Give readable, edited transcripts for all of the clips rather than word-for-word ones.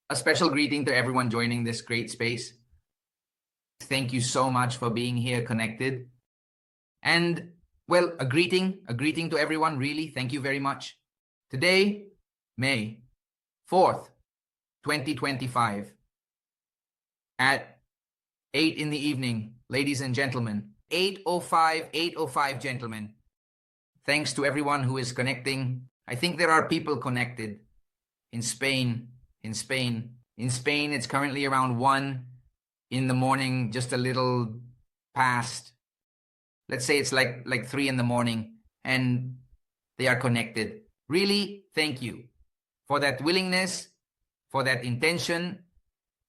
A special greeting to everyone joining this great space. Thank you so much for being here connected. And well, a greeting to everyone, really. Thank you very much. Today, May 4th, 2025, at 8 in the evening, ladies and gentlemen, 8:05, gentlemen. Thanks to everyone who is connecting. I think there are people connected in Spain. In Spain, it's currently around 1 in the morning, just a little past. Let's say it's like 3 in the morning, and they are connected. Really, thank you for that willingness, for that intention,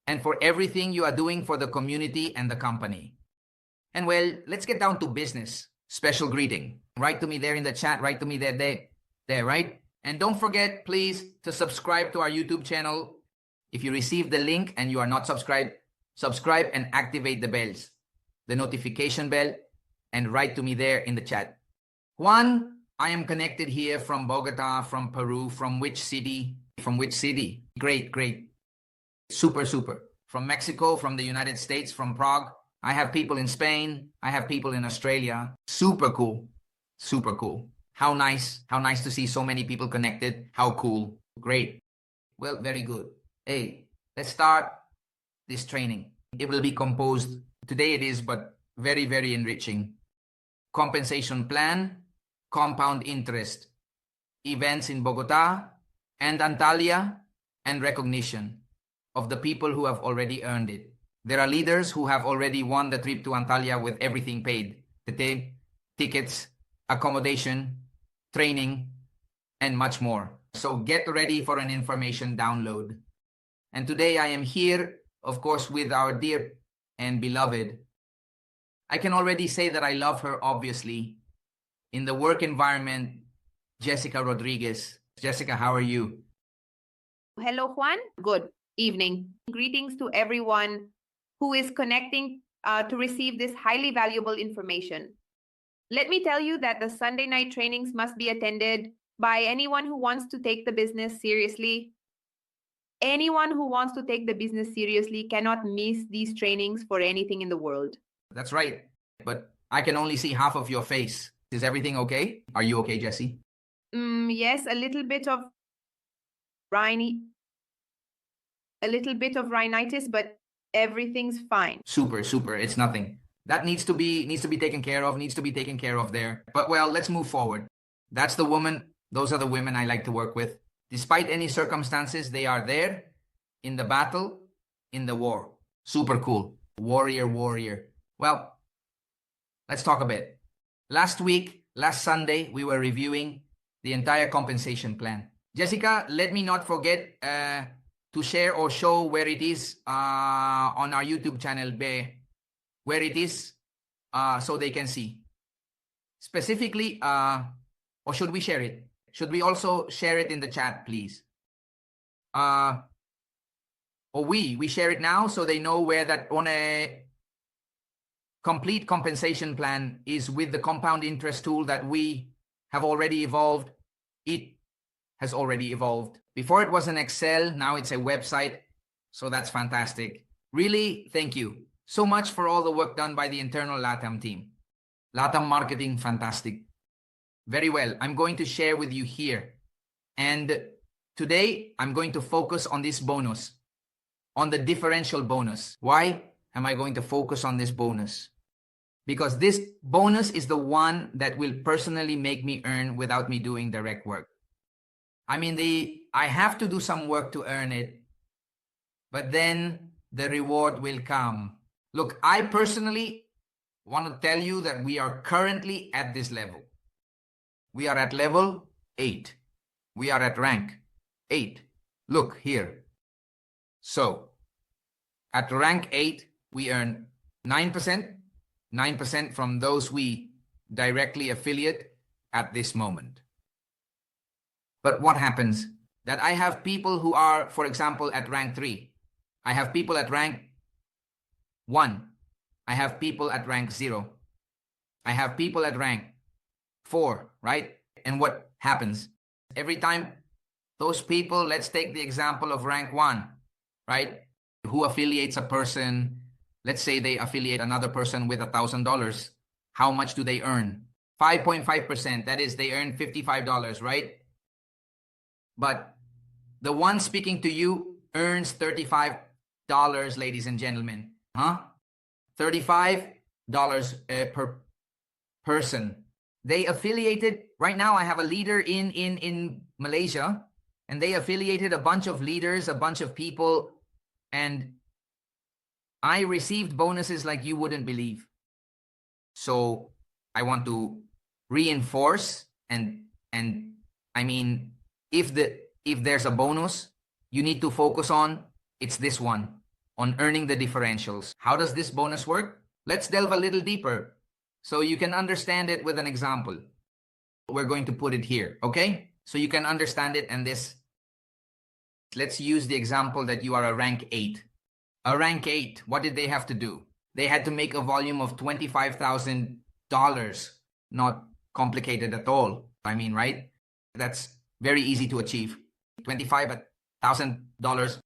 and for everything you are doing for the community and the company. And well, let's get down to business. Special greeting. Write to me there in the chat. Write to me there, right? And don't forget, please, to subscribe to our YouTube channel. If you receive the link and you are not subscribed, subscribe and activate the bells, the notification bell, and write to me there in the chat. Juan, I am connected here from Bogota, from Peru. From which city? Great. Super. From Mexico, from the United States, from Prague. I have people in Spain. I have people in Australia. Super cool. How nice to see so many people connected. How cool. Great. Well, very good. Hey, let's start this training. It will be composed, today it is, but very, very enriching. Compensation plan, compound interest, events in Bogota and Antalya, and recognition of the people who have already earned it. There are leaders who have already won the trip to Antalya with everything paid. The tickets, accommodation, training, and much more. So get ready for an information download. And today I am here, of course, with our dear and beloved. I can already say that I love her, obviously. In the work environment, Jessica Rodriguez. Jessica, how are you? Hello, Juan. Good evening. Greetings to everyone who is connecting to receive this highly valuable information. Let me tell you that the Sunday night trainings must be attended by anyone who wants to take the business seriously. Anyone who wants to take the business seriously cannot miss these trainings for anything in the world. That's right. But I can only see half of your face. Is everything okay? Are you okay, Jessie? Yes, a little bit of rhinitis, but everything's fine. Super. It's nothing. That needs to be taken care of there. But well, let's move forward. That's the woman. Those are the women I like to work with. Despite any circumstances, they are there in the battle, in the war. Super cool. Warrior. Well, let's talk a bit. Last Sunday, we were reviewing the entire compensation plan. Jessica, let me not forget to share or show where it is on our YouTube channel, where it is, so they can see. Specifically, or should we share it? Should we also share it in the chat, please? Or we share it now so they know where that on a complete compensation plan is with the compound interest tool that we have already evolved. It has already evolved. Before it was an Excel, now it's a website. So that's fantastic. Really, thank you so much for all the work done by the internal LATAM team. LATAM marketing, fantastic. Very well. I'm going to share with you here. And today, I'm going to focus on this bonus, on the differential bonus. Why am I going to focus on this bonus? Because this bonus is the one that will personally make me earn without me doing direct work. I mean, I have to do some work to earn it, but then the reward will come. Look, I personally want to tell you that we are currently at this level. We are at level 8. We are at rank 8. Look here. So, at rank 8, we earn 9% from those we directly affiliate at this moment. But what happens? That I have people who are, for example, at rank 3. I have people at rank 1. I have people at rank 0. I have people at rank 4, right? And what happens? Every time those people, let's take the example of rank 1. right? Who affiliates a person? Let's say they affiliate another person with $1,000. How much do they earn? 5.5%. That is, they earn $55, right? But the one speaking to you earns $35, ladies and gentlemen. Huh? $35 per person. They affiliated. Right now, I have a leader in Malaysia, and they affiliated a bunch of leaders, a bunch of people, and I received bonuses like you wouldn't believe. So I want to reinforce and I mean, if there's a bonus you need to focus on, it's this one, on earning the differentials. How does this bonus work? Let's delve a little deeper so you can understand it with an example. We're going to put it here, okay? So you can understand it. And this, let's use the example that you are a rank 8. A rank 8, what did they have to do? They had to make a volume of $25,000. Not complicated at all. I mean, right? That's very easy to achieve. $25,000.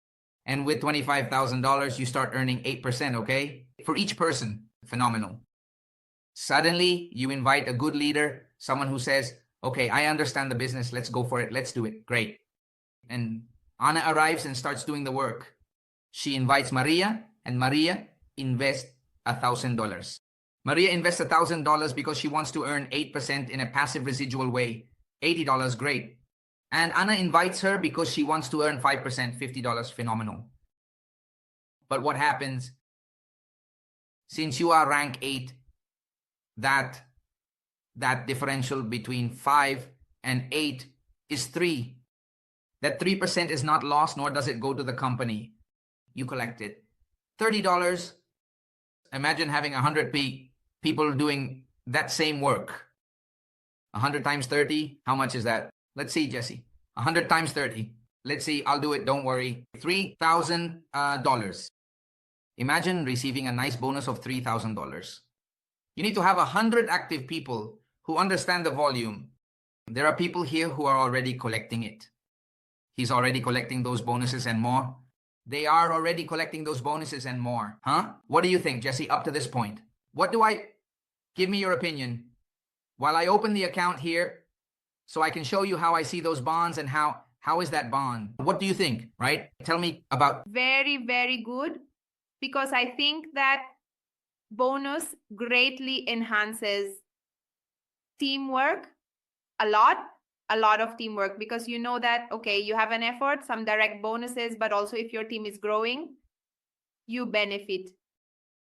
And with $25,000, you start earning 8%, okay? For each person. Phenomenal. Suddenly, you invite a good leader, someone who says, okay, I understand the business. Let's go for it. Let's do it. Great. And Anna arrives and starts doing the work. She invites Maria, and Maria invests $1,000. Maria invests $1,000 because she wants to earn 8% in a passive residual way. $80, great. And Anna invites her because she wants to earn 5%, $50, phenomenal. But what happens? Since you are rank 8, that differential between 5 and 8 is 3. That 3% is not lost, nor does it go to the company. You collect it. $30. Imagine having 100 people doing that same work. 100 times 30, how much is that? Let's see, Jesse. 100 times 30. Let's see, I'll do it, don't worry. $3,000. Imagine receiving a nice bonus of $3,000. You need to have 100 active people who understand the volume. There are people here who are already collecting it. He's already collecting those bonuses and more. They are already collecting those bonuses and more. Huh? What do you think, Jesse, up to this point? Give me your opinion. While I open the account here, so I can show you how I see those bonds and how is that bond? What do you think, right? Tell me about. Very, very good. Because I think that bonus greatly enhances teamwork, a lot of teamwork, because you know that, okay, you have an effort, some direct bonuses, but also if your team is growing, you benefit.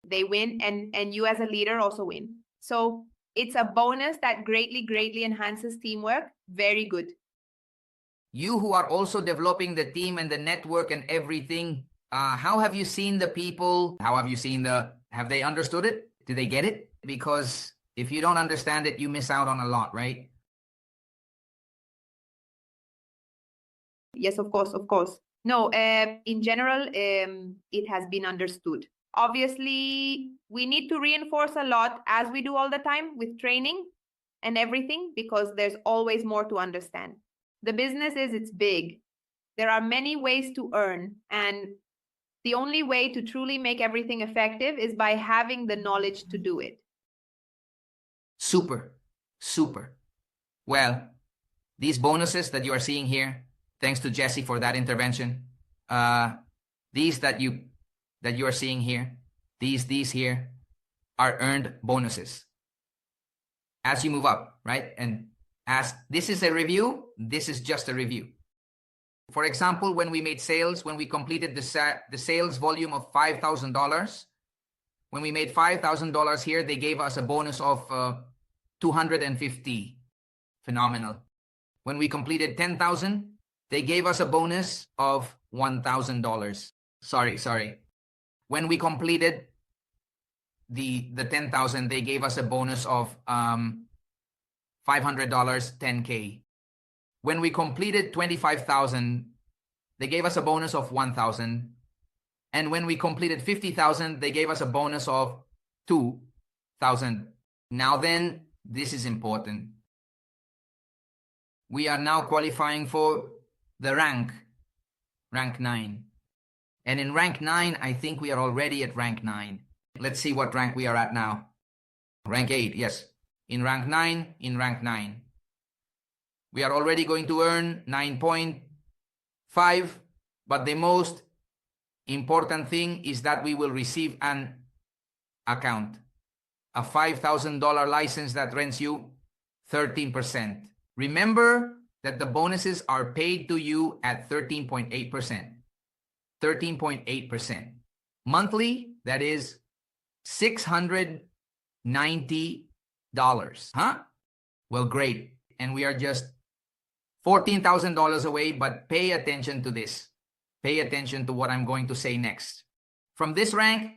They win, and you as a leader also win. So it's a bonus that greatly enhances teamwork. Very good. You who are also developing the team and the network and everything, how have you seen the people? Have they understood it? Do they get it? Because if you don't understand it, you miss out on a lot, right? Yes, of course. No, in general, it has been understood. Obviously, we need to reinforce a lot, as we do all the time with training and everything, because there's always more to understand. The business it's big. There are many ways to earn, and the only way to truly make everything effective is by having the knowledge to do it. Super. Well, these bonuses that you are seeing here, thanks to Jesse for that intervention. These that you are seeing here, these here are earned bonuses as you move up, right? And as this is a review, this is just a review. For example, when we made sales, when we completed the sales volume of $5,000, when we made $5,000 here, they gave us a bonus of $250. Phenomenal. When we completed 10,000, they gave us a bonus of $1,000. Sorry. When we completed the 10,000, they gave us a bonus of $500, 10K. When we completed 25,000, they gave us a bonus of 1,000. And when we completed 50,000, they gave us a bonus of 2,000. Now then, this is important. We are now qualifying for the rank 9. And in rank 9, I think we are already at rank 9. Let's see what rank we are at now. Rank 8, yes. In rank 9, we are already going to earn 9.5, but the most important thing is that we will receive an account, a $5,000 license that rents you 13%. Remember that the bonuses are paid to you at 13.8%. 13.8%. Monthly, that is $690. Huh? Well, great. And we are just $14,000 away, but pay attention to this. Pay attention to what I'm going to say next. From this rank,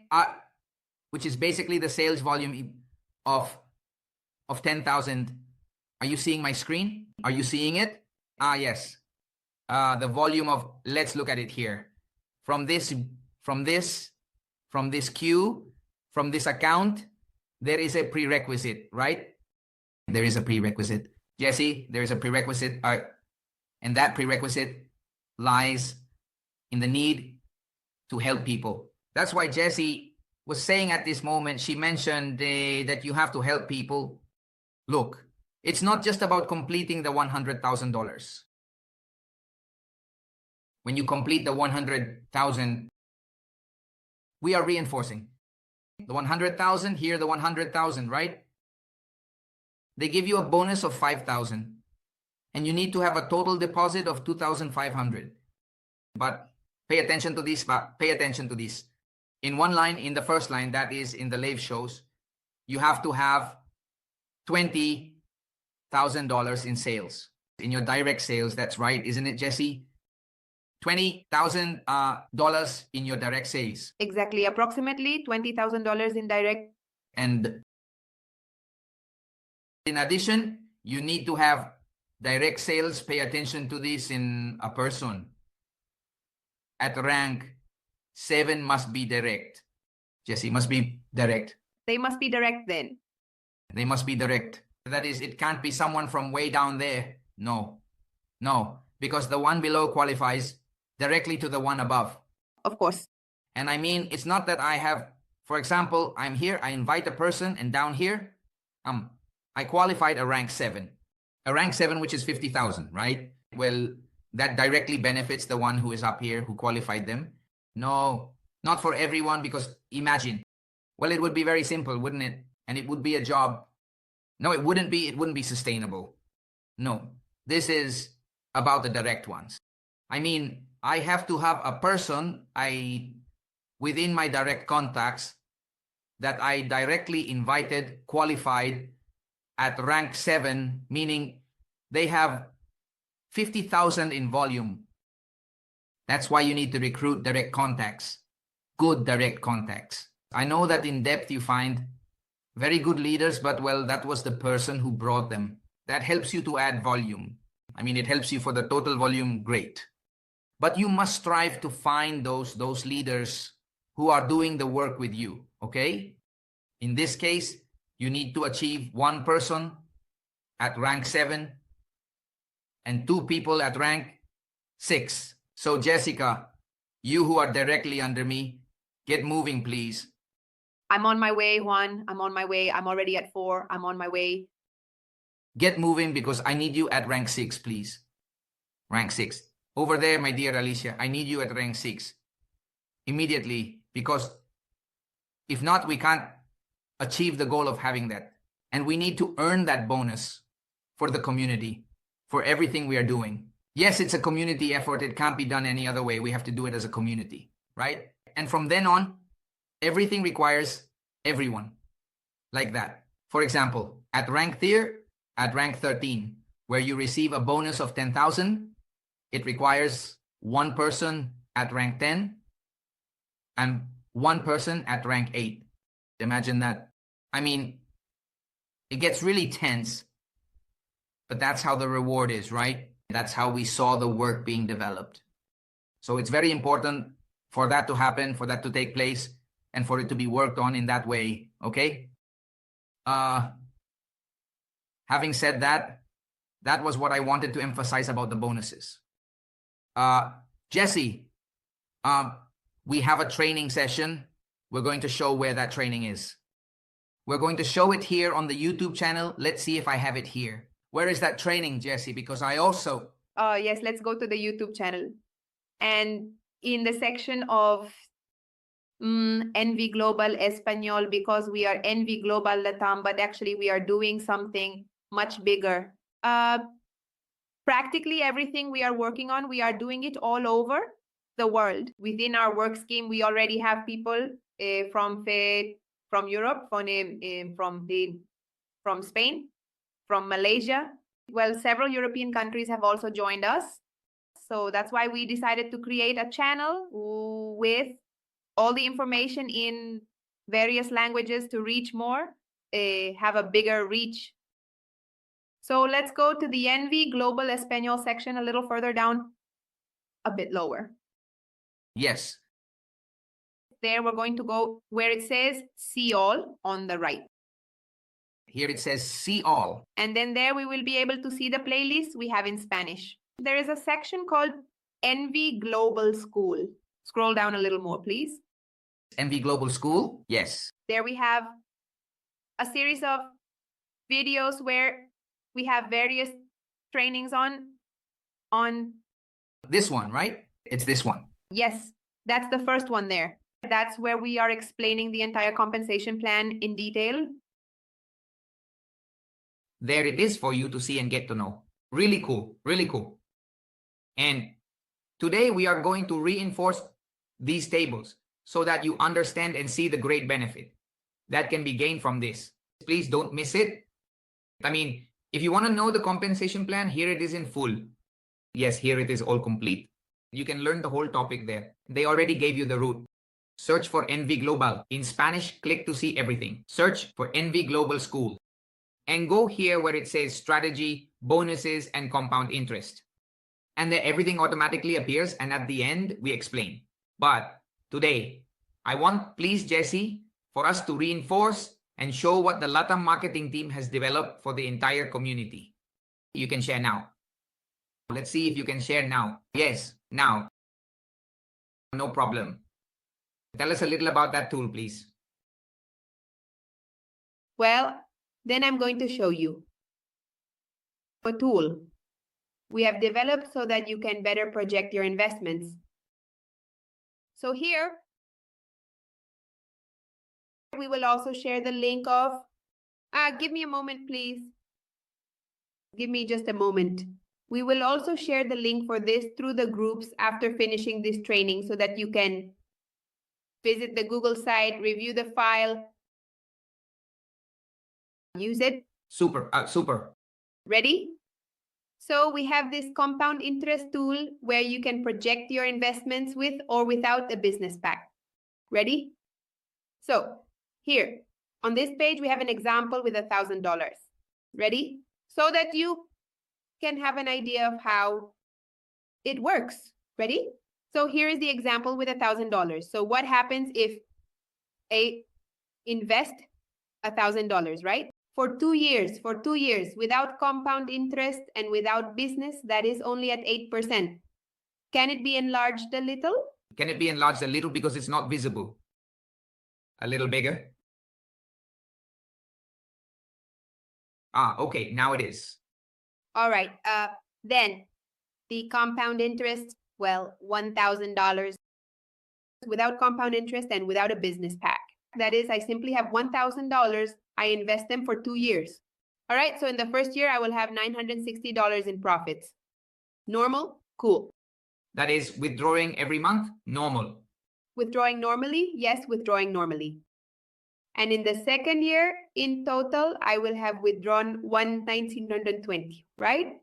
which is basically the sales volume of 10,000. Are you seeing my screen? Are you seeing it? Yes. The volume of, let's look at it here. From this queue, from this account, there is a prerequisite, right? There is a prerequisite. Jesse, there is a prerequisite. And that prerequisite lies in the need to help people. That's why Jesse was saying at this moment, she mentioned that you have to help people. Look, it's not just about completing the $100,000. When you complete the 100,000, we are reinforcing. The 100,000, here the 100,000, right? They give you a bonus of 5,000. And you need to have a total deposit of 2,500. But pay attention to this, pay attention to this. In one line, in the first line, that is in the live shows, you have to have $20,000 in sales. In your direct sales, that's right, isn't it, Jesse? $20,000 in your direct sales. Exactly, approximately $20,000 in direct. And in addition, you need to have direct sales. Pay attention to this in a person. At rank 7 must be direct. Jesse, must be direct. They must be direct then. They must be direct. That is, it can't be someone from way down there. No, because the one below qualifies directly to the one above. Of course. And I mean, it's not that I have, for example, I'm here, I invite a person, and down here, I qualified a rank 7. A rank 7, which is 50,000, right? Well, that directly benefits the one who is up here who qualified them. No, not for everyone, because imagine, well, it would be very simple, wouldn't it? And it would be a job. No, it wouldn't be sustainable. No, this is about the direct ones. I mean, I have to have a person within my direct contacts that I directly invited, qualified at rank 7, meaning they have 50,000 in volume. That's why you need to recruit direct contacts, good direct contacts. I know that in depth you find very good leaders, but well, that was the person who brought them. That helps you to add volume. I mean, it helps you for the total volume, great. But you must strive to find those leaders who are doing the work with you, okay? In this case, you need to achieve one person at rank 7 and 2 people at rank 6. So Jessica, you who are directly under me, get moving, please. I'm on my way, Juan. I'm on my way. I'm already at 4. I'm on my way. Get moving because I need you at rank 6, please. Rank 6. Over there, my dear Alicia, I need you at rank 6. Immediately, because if not, we can't achieve the goal of having that. And we need to earn that bonus for the community, for everything we are doing. Yes, it's a community effort. It can't be done any other way. We have to do it as a community, right? And from then on, everything requires everyone like that. For example, at rank tier, at rank 13, where you receive a bonus of 10,000, it requires one person at rank 10 and one person at rank 8. Imagine that. I mean, it gets really tense, but that's how the reward is, right? That's how we saw the work being developed. So it's very important for that to happen, for that to take place, and for it to be worked on in that way, okay? Having said that, that was what I wanted to emphasize about the bonuses. Jesse, we have a training session. We're going to show where that training is. We're going to show it here on the YouTube channel. Let's see if I have it here. Where is that training, Jessie? Because I also... Yes, let's go to the YouTube channel. And in the section of NV Global Espanol, because we are NV Global LATAM, but actually we are doing something much bigger. Practically everything we are working on, we are doing it all over the world. Within our work scheme, we already have people from Europe, from Spain, from Malaysia. Well, several European countries have also joined us. So that's why we decided to create a channel with all the information in various languages to reach more, have a bigger reach. So let's go to the NV Global Espanol section a little further down, a bit lower. Yes. There we're going to go where it says see all on the right. Here it says see all. And then there we will be able to see the playlist we have in Spanish. There is a section called NV Global School. Scroll down a little more, please. NV Global School? Yes. There we have a series of videos where we have various trainings on this one, right? It's this one. Yes, that's the first one there. That's where we are explaining the entire compensation plan in detail. There it is for you to see and get to know. Really cool, really cool. And today we are going to reinforce these tables so that you understand and see the great benefit that can be gained from this. Please don't miss it. I mean, if you want to know the compensation plan, here it is in full. Yes, here it is all complete. You can learn the whole topic there. They already gave you the route. Search for NV Global. In Spanish, click to see everything. Search for NV Global School. And go here where it says strategy, bonuses, and compound interest. And then everything automatically appears, and at the end, we explain. But today, I want, please, Jessie, for us to reinforce and show what the LATAM marketing team has developed for the entire community. You can share now. Let's see if you can share now. Yes, now. No problem. Tell us a little about that tool, please. Well, then I'm going to show you a tool we have developed so that you can better project your investments. So here, we will also share the link of, give me a moment, please. Give me just a moment. We will also share the link for this through the groups after finishing this training so that you can visit the Google site, review the file, use it. Super, super. Ready? So we have this compound interest tool where you can project your investments with or without a business pack. Ready? So here on this page, we have an example with $1,000. Ready? So that you can have an idea of how it works. Ready? So here is the example with $1,000. So what happens if I invest $1,000, right? For 2 years, without compound interest and without business, that is only at 8%. Can it be enlarged a little? Can it be enlarged a little because it's not visible? A little bigger? Okay, now it is. All right, then the compound interest, well, $1,000 without compound interest and without a business pack. That is, I simply have $1,000. I invest them for 2 years. All right, so in the first year, I will have $960 in profits. Normal? Cool. That is withdrawing every month? Normal. Withdrawing normally? Yes, withdrawing normally. And in the second year, in total, I will have withdrawn $1,920, right?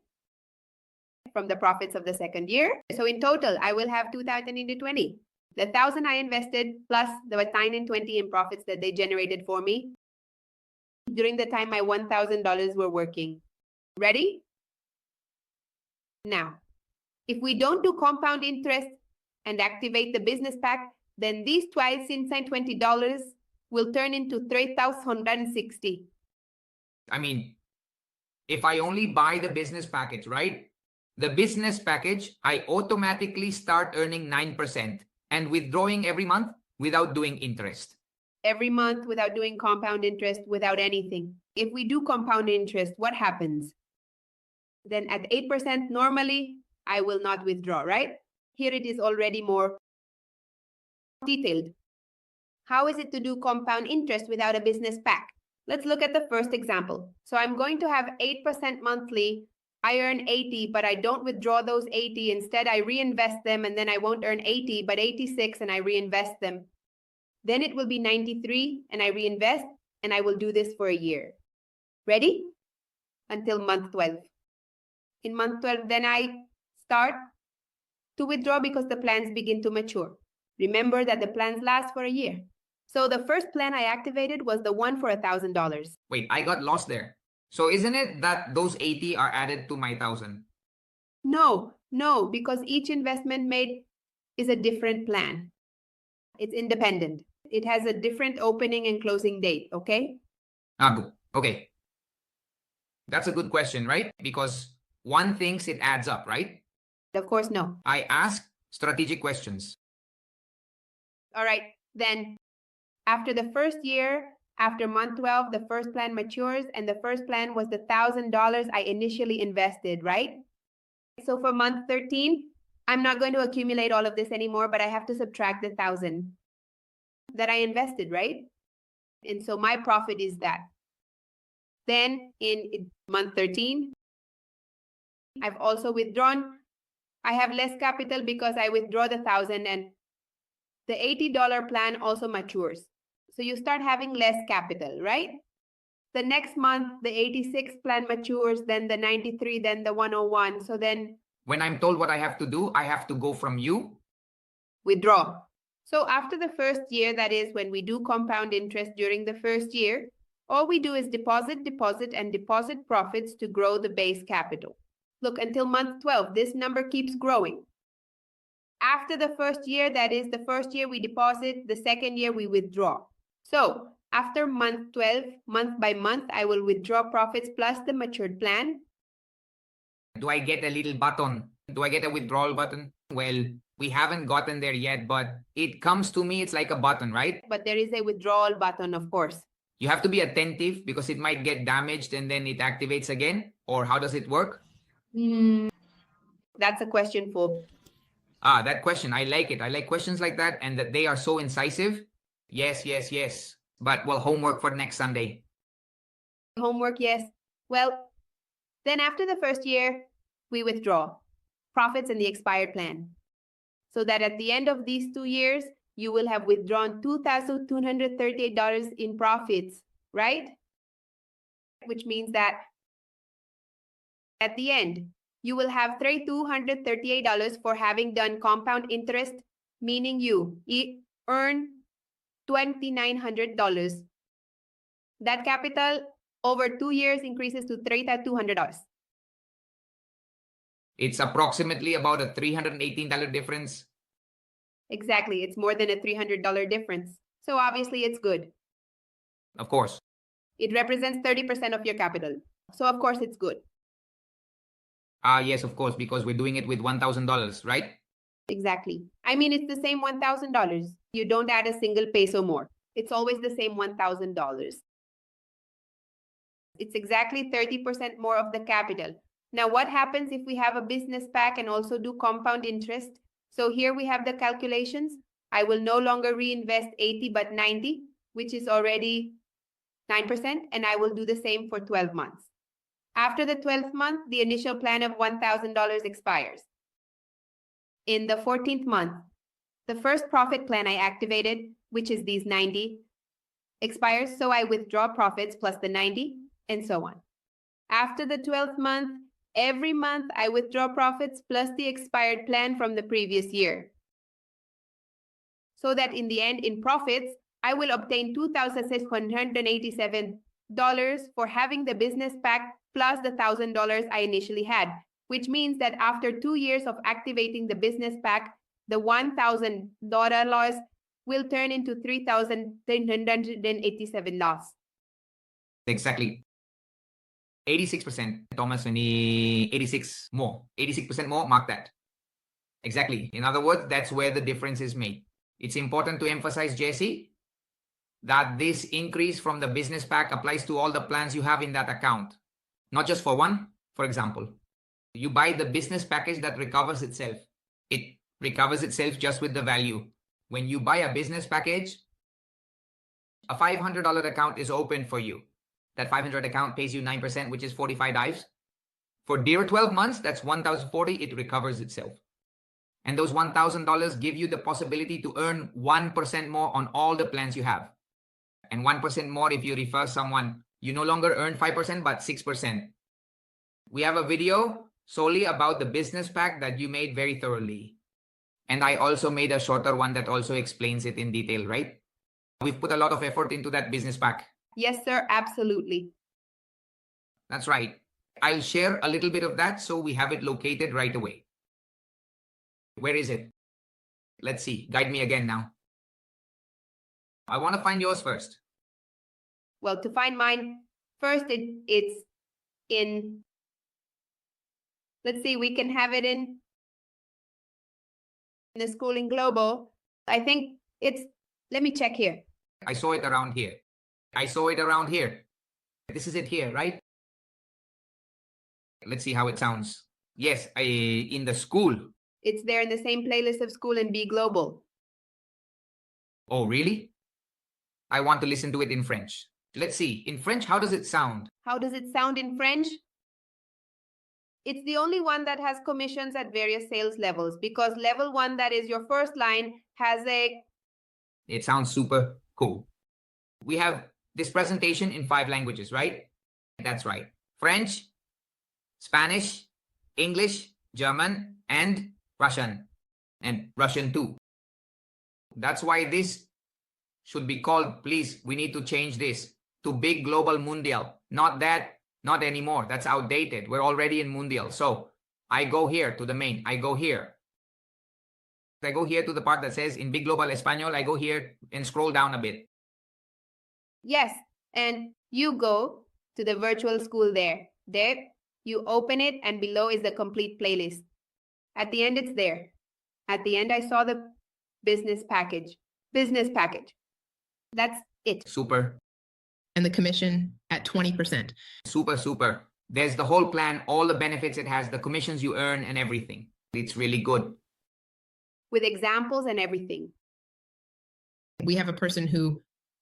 From the profits of the second year. So in total, I will have $2,020. The $1,000 I invested plus the $920 in profits that they generated for me during the time my $1,000 were working. Ready? Now, if we don't do compound interest and activate the business pack, then these $2,920 will turn into $3,160. I mean, if I only buy the business package, right? The business package, I automatically start earning 9%. and withdrawing every month without doing interest. Every month without doing compound interest, without anything. If we do compound interest, what happens? Then at 8% normally, I will not withdraw, right? Here it is already more detailed. How is it to do compound interest without a business pack? Let's look at the first example. So I'm going to have 8% monthly. I earn 80, but I don't withdraw those 80. Instead, I reinvest them, and then I won't earn 80, but 86, and I reinvest them. Then it will be 93, and I reinvest, and I will do this for a year. Ready? Until month 12. In month 12, then I start to withdraw because the plans begin to mature. Remember that the plans last for a year. So the first plan I activated was the one for $1,000. Wait, I got lost there. So isn't it that those 80 are added to my 1,000? No, because each investment made is a different plan. It's independent. It has a different opening and closing date, okay? Good. Okay. That's a good question, right? Because one thinks it adds up, right? Of course, no. I ask strategic questions. All right, then after the first year, after month 12, the first plan matures, and the first plan was the $1,000 I initially invested, right? So for month 13, I'm not going to accumulate all of this anymore, but I have to subtract the 1,000 that I invested, right? And so my profit is that. Then in month 13, I've also withdrawn. I have less capital because I withdraw the 1,000, and the $80 plan also matures. So you start having less capital, right? The next month, the 86 plan matures, then the 93, then the 101. So then when I'm told what I have to do, I have to go from you. Withdraw. So after the first year, that is when we do compound interest during the first year, all we do is deposit, and deposit profits to grow the base capital. Look, until month 12, this number keeps growing. After the first year, that is the first year we deposit, the second year we withdraw. So after month 12, month by month, I will withdraw profits plus the matured plan. Do I get a little button? Do I get a withdrawal button? Well, we haven't gotten there yet, but it comes to me, it's like a button, right? But there is a withdrawal button, of course. You have to be attentive because it might get damaged and then it activates again. Or how does it work? That's a question for... That question, I like it. I like questions like that and that they are so incisive. Yes. But well, homework for next Sunday. Homework, yes. Well, then after the first year, we withdraw profits in the expired plan. So that at the end of these 2 years, you will have withdrawn $2,238 in profits, right? Which means that at the end, you will have $238 for having done compound interest, meaning you earn $2,900. That capital over 2 years increases to $3,200. It's approximately about a $318 difference. Exactly. It's more than a $300 difference. So obviously it's good. Of course. It represents 30% of your capital. So of course it's good. Yes, of course, because we're doing it with $1,000, right? Exactly. I mean, it's the same $1,000. You don't add a single peso more. It's always the same $1,000. It's exactly 30% more of the capital. Now, what happens if we have a business pack and also do compound interest? So here we have the calculations. I will no longer reinvest 80 but 90, which is already 9%, and I will do the same for 12 months. After the 12th month, the initial plan of $1,000 expires. In the 14th month, the first profit plan I activated, which is these 90, expires, so I withdraw profits plus the 90, and so on. After the 12th month, every month I withdraw profits plus the expired plan from the previous year. So that in the end, in profits, I will obtain $2,687 for having the business pack plus the $1,000 I initially had, which means that after 2 years of activating the business pack, the $1,000 loss will turn into $3,387 loss. Exactly. 86%. Thomas, 86 more. 86% more, mark that. Exactly. In other words, that's where the difference is made. It's important to emphasize, Jesse, that this increase from the business pack applies to all the plans you have in that account, not just for one. For example, you buy the business package that recovers itself. It recovers itself just with the value. When you buy a business package, a $500 account is open for you. That 500 account pays you 9%, which is 45 dives. For dear 12 months, that's 1,040. It recovers itself. And those $1,000 give you the possibility to earn 1% more on all the plans you have. And 1% more if you refer someone. You no longer earn 5%, but 6%. We have a video solely about the business pack that you made very thoroughly. And I also made a shorter one that also explains it in detail, right? We've put a lot of effort into that business pack. Yes, sir, absolutely. That's right. I'll share a little bit of that so we have it located right away. Where is it? Let's see. Guide me again now. I want to find yours first. Well, to find mine, first it's in, let's see, we can have it in the Schooling Global. I think it's, let me check here. I saw it around here. I saw it around here. This is it here, right? Let's see how it sounds. Yes, in the school. It's there in the same playlist of School NV Global. Oh, really? I want to listen to it in French. Let's see. In French, how does it sound? How does it sound in French? It's the only one that has commissions at various sales levels, because level 1, that is your first line, has a... It sounds super cool. We have this presentation in 5 languages, right? That's right. French, Spanish, English, German, and Russian. And Russian too. That's why this should be called, please, we need to change this to Big Global Mundial. Not that, not anymore. That's outdated. We're already in Mundial. So I go here to the main. I go here. I go here to the part that says in Big Global Español. I go here and scroll down a bit. Yes, and you go to the virtual school there. There, you open it, and below is the complete playlist. At the end, it's there. At the end, I saw the business package. Business package. That's it. Super. And the commission at 20%. Super, super. There's the whole plan, all the benefits it has, the commissions you earn and everything. It's really good. With examples and everything. We have a person who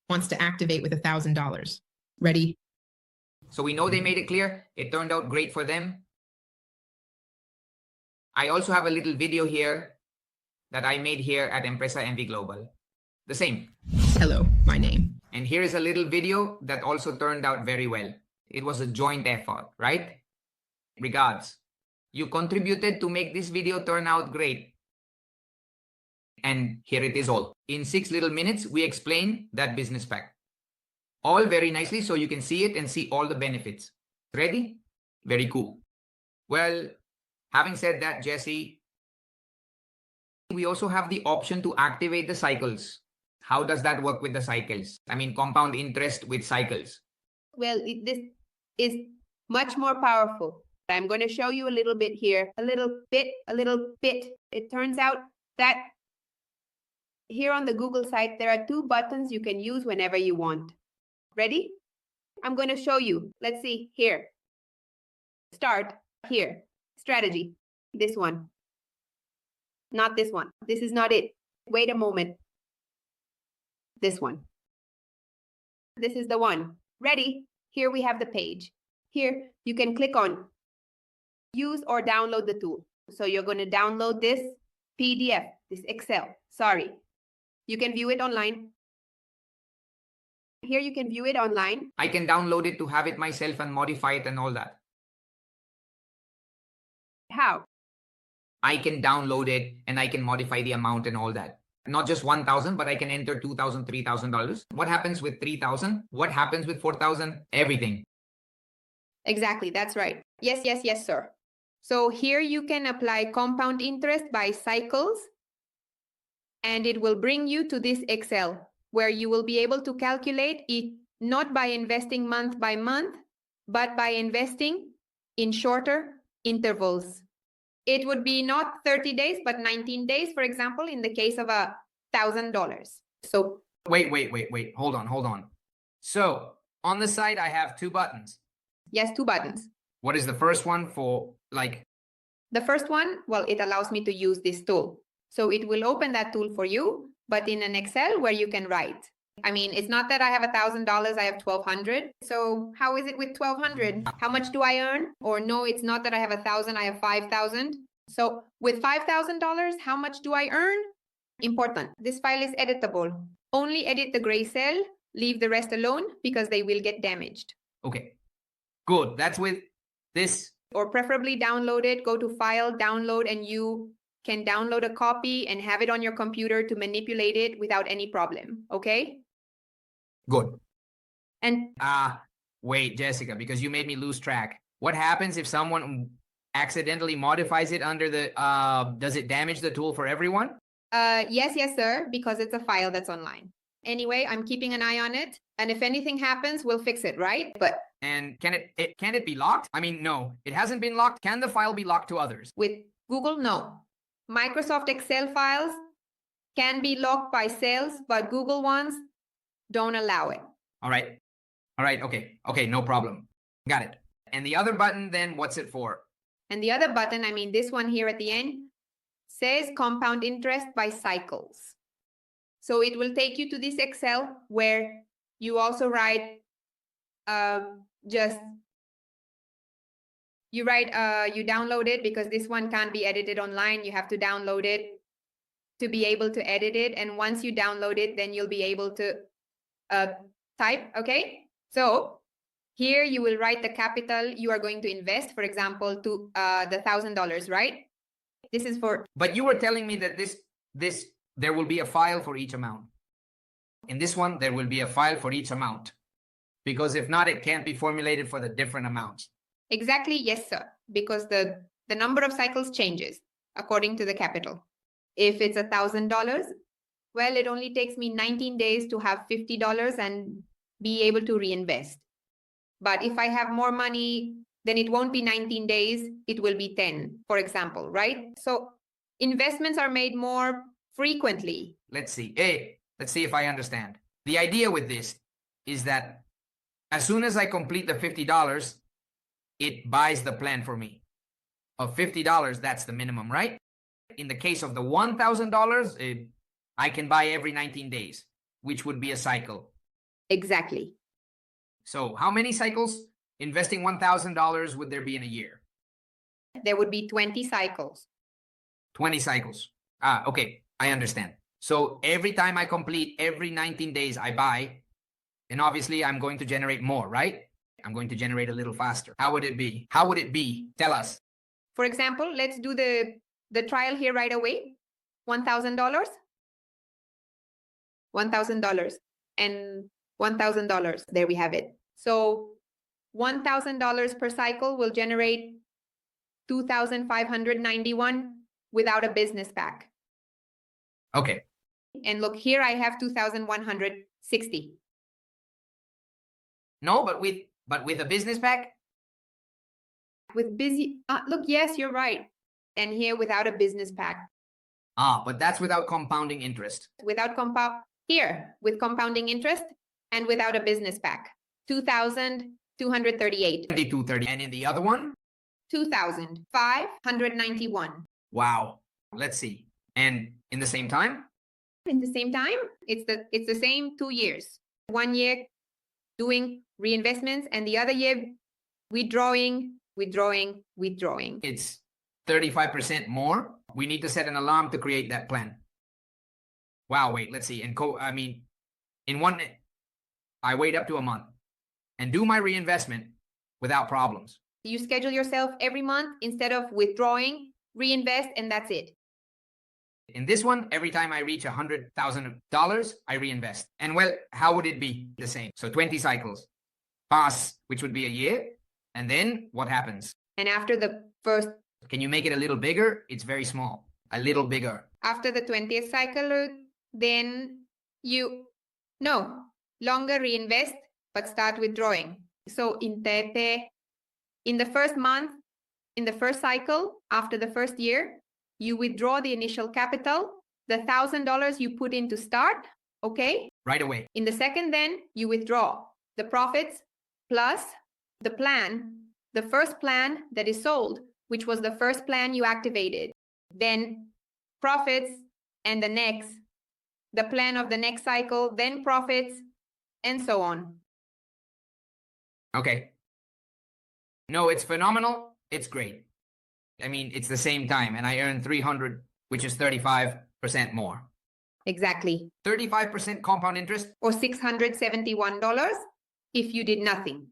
wants to activate with $1,000. Ready? So we know they made it clear. It turned out great for them. I also have a little video here that I made here at Empresa NV Global. The same. Hello, my name. And here is a little video that also turned out very well. It was a joint effort, right? Regards. You contributed to make this video turn out great. And here it is all. In 6 little minutes, we explain that business pack. All very nicely so you can see it and see all the benefits. Ready? Very cool. Well, having said that, Jesse, we also have the option to activate the cycles. How does that work with the cycles? I mean, compound interest with cycles. Well, this is much more powerful. I'm going to show you a little bit here. A little bit. It turns out that here on the Google site, there are 2 buttons you can use whenever you want. Ready? I'm going to show you. Let's see here. Start here. Strategy. This one. Not this one. This is not it. Wait a moment. This one. This is the one. Ready? Here we have the page. Here you can click on use or download the tool. So you're going to download this PDF, this Excel. Sorry. You can view it online. Here you can view it online. I can download it to have it myself and modify it and all that. How? I can download it and I can modify the amount and all that. Not just 1,000, but I can enter $2,000, $3,000. What happens with 3,000? What happens with 4,000? Everything. Exactly, that's right. Yes, sir. So here you can apply compound interest by cycles, and it will bring you to this Excel, where you will be able to calculate it not by investing month by month, but by investing in shorter intervals. it would be not 30 days, but 19 days, for example, in the case of $1,000. So Wait. Hold on. So on the side, I have two buttons. yes, two buttons. What is the first one for, like? The first one, well, it allows me to use this tool. So it will open that tool for you, but in an Excel where you can write. I mean, it's not that I have $1,000, I have 1,200. So how is it with 1,200? How much do I earn? Or no, it's not that I have 1,000, I have 5,000. So with $5,000, how much do I earn? Important. This file is editable. Only edit the gray cell, leave the rest alone because they will get damaged. Okay, good. That's with this. Or preferably download it, go to File, Download, and you can download a copy and have it on your computer to manipulate it without any problem, okay? Good. And wait, Jessica, because you made me lose track. What happens if someone accidentally modifies it under the, does it damage the tool for everyone? yes, sir, because it's a file that's online. Anyway, I'm keeping an eye on it, and if anything happens, we'll fix it, right? But And can it be locked? I mean, no, it hasn't been locked. Can the file be locked to others? with Google, no. Microsoft Excel files can be locked by cells, but Google ones don't allow it. All right. Okay, no problem. Got it. And the other button, then, what's it for? And the other button, I mean, this one here at the end, says compound interest by cycles. So it will take you to this Excel where you also write, you download it because this one can't be edited online. You have to download it to be able to edit it. And once you download it, then you'll be able to type, okay? So here you will write the capital you are going to invest, for example, to the $1,000, right? This is for... But you were telling me that there will be a file for each amount. In this one, there will be a file for each amount. Because if not, it can't be formulated for the different amounts. Exactly, yes, sir. Because the number of cycles changes according to the capital. If it's $1,000, well, it only takes me 19 days to have $50 and be able to reinvest. But if I have more money, then it won't be 19 days, it will be 10, for example, right? So investments are made more frequently. Let's see if I understand. The idea with this is that as soon as I complete the $50, it buys the plan for me. Of $50, that's the minimum, right? In the case of the $1,000, I can buy every 19 days, which would be a cycle. Exactly. So how many cycles investing $1,000 would there be in a year? There would be 20 cycles. 20 cycles. Okay, I understand. So every time I complete, every 19 days I buy, and obviously I'm going to generate more, right? I'm going to generate a little faster. How would it be? Tell us. For example, let's do the trial here right away. $1,000. $1,000 and $1,000. There we have it. So $1,000 per cycle will generate 2,591 without a business pack. Okay. And look, here I have 2,160. No, but with a business pack? With busy, look, yes, you're right. And here without a business pack. But that's without compounding interest. Without with compounding interest and without a business pack. 2,238. 2230. And in the other one? 2,591. Wow. Let's see. And in the same time? In the same time, it's the same 2 years. 1 year doing reinvestments and the other year withdrawing. It's 35% more. We need to set an alarm to create that plan. Wow, wait, let's see. I wait up to a month and do my reinvestment without problems. You schedule yourself every month instead of withdrawing, reinvest, and that's it. In this one, every time I reach $100,000, I reinvest. And well, how would it be the same? So 20 cycles pass, which would be a year. And then what happens? And after the first... Can you make it a little bigger? It's very small. A little bigger. After the 20th cycle, then longer reinvest, but start withdrawing. So in the first month, In the first cycle, after the first year, you withdraw the initial capital, the $1,000 you put in to start, okay? Right away. In the second, then you withdraw the profits plus the plan, the first plan that is sold, which was the first plan you activated, then profits, and the plan of the next cycle, then profits, and so on. Okay. No, it's phenomenal. It's great. I mean, it's the same time, and I earned 300, which is 35% more. Exactly. 35% compound interest. Or $671 if you did nothing.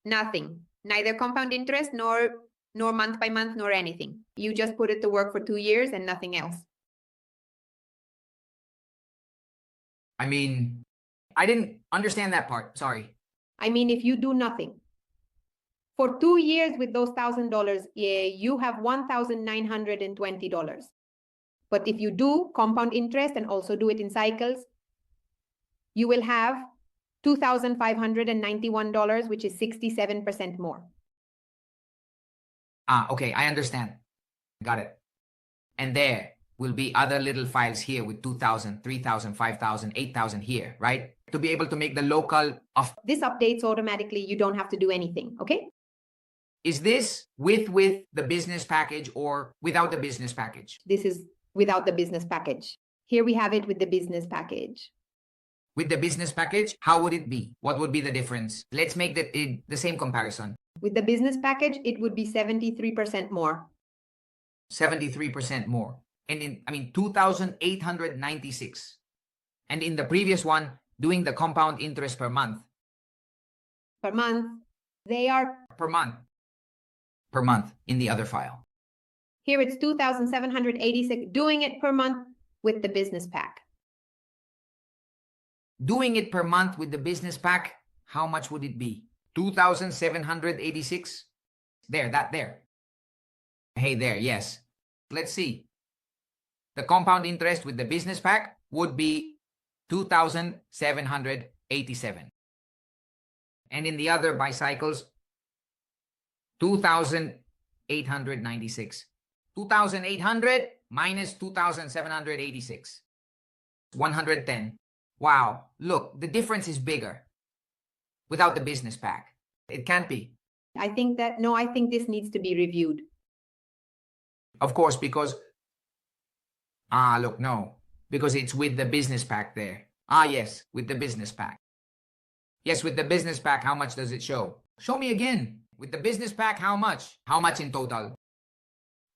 Nothing. Neither compound interest nor month by month nor anything. You just put it to work for 2 years and nothing else. I mean, I didn't understand that part. Sorry. I mean, if you do nothing. For 2 years with those $1,000, you have $1,920. But if you do compound interest and also do it in cycles, you will have $2,591, which is 67% more. Okay, I understand. Got it. And there will be other little files here with 2,000, 3,000, 5,000, 8,000 here, right? To be able to make the local of... This updates automatically. You don't have to do anything, okay? Is this with the business package or without the business package? This is without the business package. Here we have it with the business package. With the business package, how would it be? What would be the difference? Let's make the same comparison. With the business package, it would be 73% more. 73% more. And in, I mean, 2,896. And in the previous one, doing the compound interest per month. Per month, they are... Per month. Per month in the other file. Here it's 2,786, doing it per month with the business pack. Doing it per month with the business pack, how much would it be? 2,786? There. Hey, there, yes. Let's see. The compound interest with the business pack would be 2,787. And in the other bicycles, 2,896. 2,800 minus 2,786. 110. Wow, look, the difference is bigger without the business pack. It can't be. I think this needs to be reviewed. Of course, because, look, no, because it's with the business pack there. Yes, with the business pack. Yes, with the business pack, how much does it show? Show me again. With the business pack, how much? How much in total?